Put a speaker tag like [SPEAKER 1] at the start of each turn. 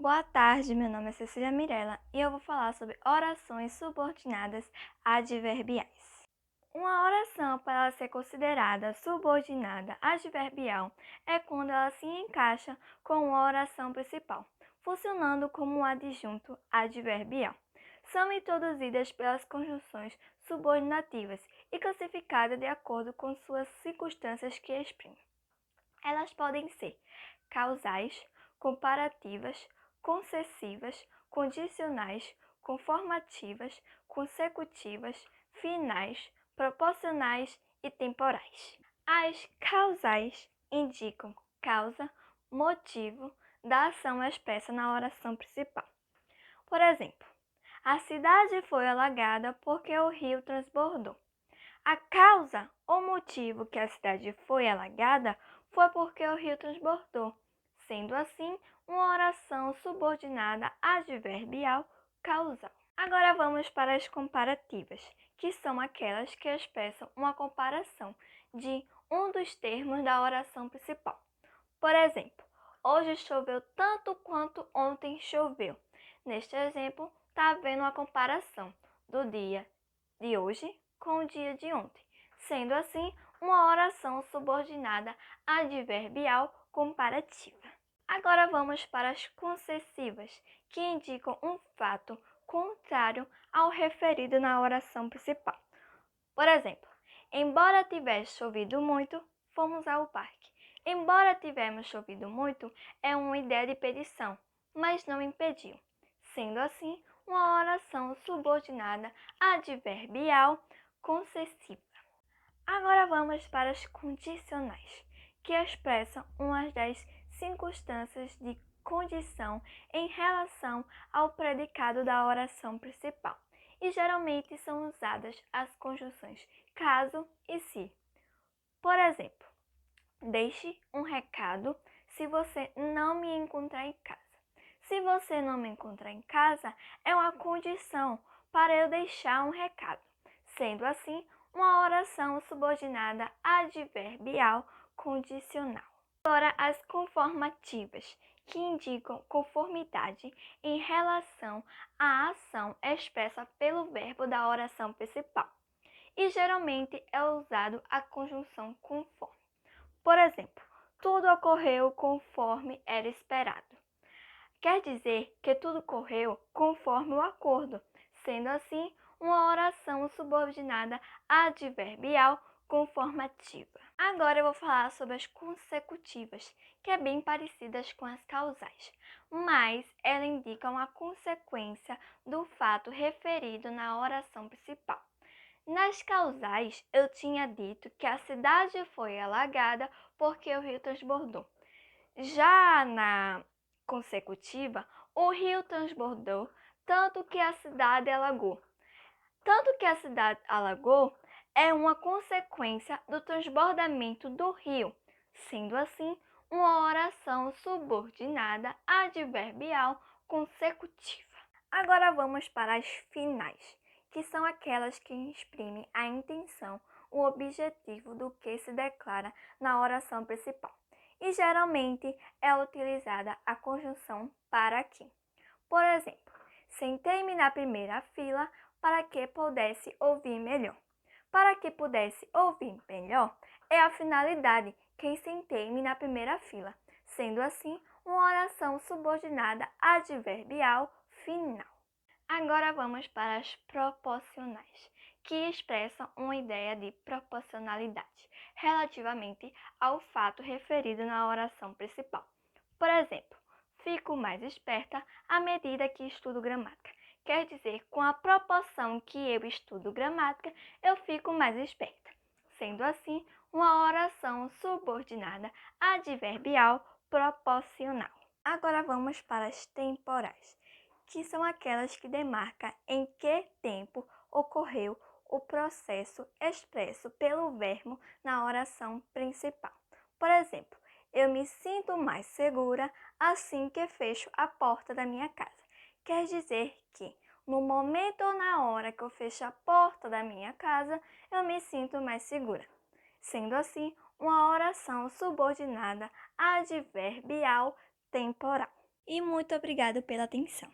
[SPEAKER 1] Boa tarde, meu nome é Cecília Mirella e eu vou falar sobre orações subordinadas adverbiais. Uma oração, para ela ser considerada subordinada adverbial, é quando ela se encaixa com a oração principal, funcionando como um adjunto adverbial. São introduzidas pelas conjunções subordinativas e classificadas de acordo com suas circunstâncias que exprimem. Elas podem ser causais, comparativas, concessivas, condicionais, conformativas, consecutivas, finais, proporcionais e temporais. As causais indicam causa, motivo da ação expressa na oração principal. Por exemplo, a cidade foi alagada porque o rio transbordou. A causa ou motivo que a cidade foi alagada foi porque o rio transbordou, sendo assim uma oração subordinada adverbial causal. Agora vamos para as comparativas, que são aquelas que expressam uma comparação de um dos termos da oração principal. Por exemplo, hoje choveu tanto quanto ontem choveu. Neste exemplo, está havendo uma comparação do dia de hoje com o dia de ontem, sendo assim uma oração subordinada adverbial comparativa. Agora vamos para as concessivas, que indicam um fato contrário ao referido na oração principal. Por exemplo, embora tivesse chovido muito, fomos ao parque. Embora tivemos chovido muito é uma ideia de petição, mas não impediu. Sendo assim, uma oração subordinada adverbial concessiva. Agora vamos para as condicionais, que expressam uma das circunstâncias de condição em relação ao predicado da oração principal, e geralmente são usadas as conjunções caso e se. Por exemplo, deixe um recado se você não me encontrar em casa. Se você não me encontrar em casa, é uma condição para eu deixar um recado, sendo assim uma oração subordinada adverbial condicional. Agora, as conformativas, que indicam conformidade em relação à ação expressa pelo verbo da oração principal, e geralmente é usado a conjunção conforme. Por exemplo, tudo ocorreu conforme era esperado. Quer dizer que tudo correu conforme o acordo, sendo assim uma oração subordinada adverbial conformativa. Agora eu vou falar sobre as consecutivas, que é bem parecidas com as causais, mas ela indica uma consequência do fato referido na oração principal. Nas causais, eu tinha dito que a cidade foi alagada porque o rio transbordou. Já na consecutiva, o rio transbordou tanto que a cidade alagou. Tanto que a cidade alagou é uma consequência do transbordamento do rio, sendo assim uma oração subordinada adverbial consecutiva. Agora vamos para as finais, que são aquelas que exprimem a intenção, o objetivo do que se declara na oração principal. E geralmente é utilizada a conjunção para que. Por exemplo, sentei-me na primeira fila para que pudesse ouvir melhor. Para que pudesse ouvir melhor é a finalidade que sentei-me na primeira fila, sendo assim uma oração subordinada adverbial final. Agora vamos para as proporcionais, que expressam uma ideia de proporcionalidade relativamente ao fato referido na oração principal. Por exemplo, fico mais esperta à medida que estudo gramática. Quer dizer, com a proporção que eu estudo gramática, eu fico mais esperta. Sendo assim, uma oração subordinada adverbial proporcional. Agora vamos para as temporais, que são aquelas que demarcam em que tempo ocorreu o processo expresso pelo verbo na oração principal. Por exemplo, eu me sinto mais segura assim que fecho a porta da minha casa. Quer dizer que, no momento ou na hora que eu fecho a porta da minha casa, eu me sinto mais segura. Sendo assim, uma oração subordinada adverbial temporal. E muito obrigado pela atenção.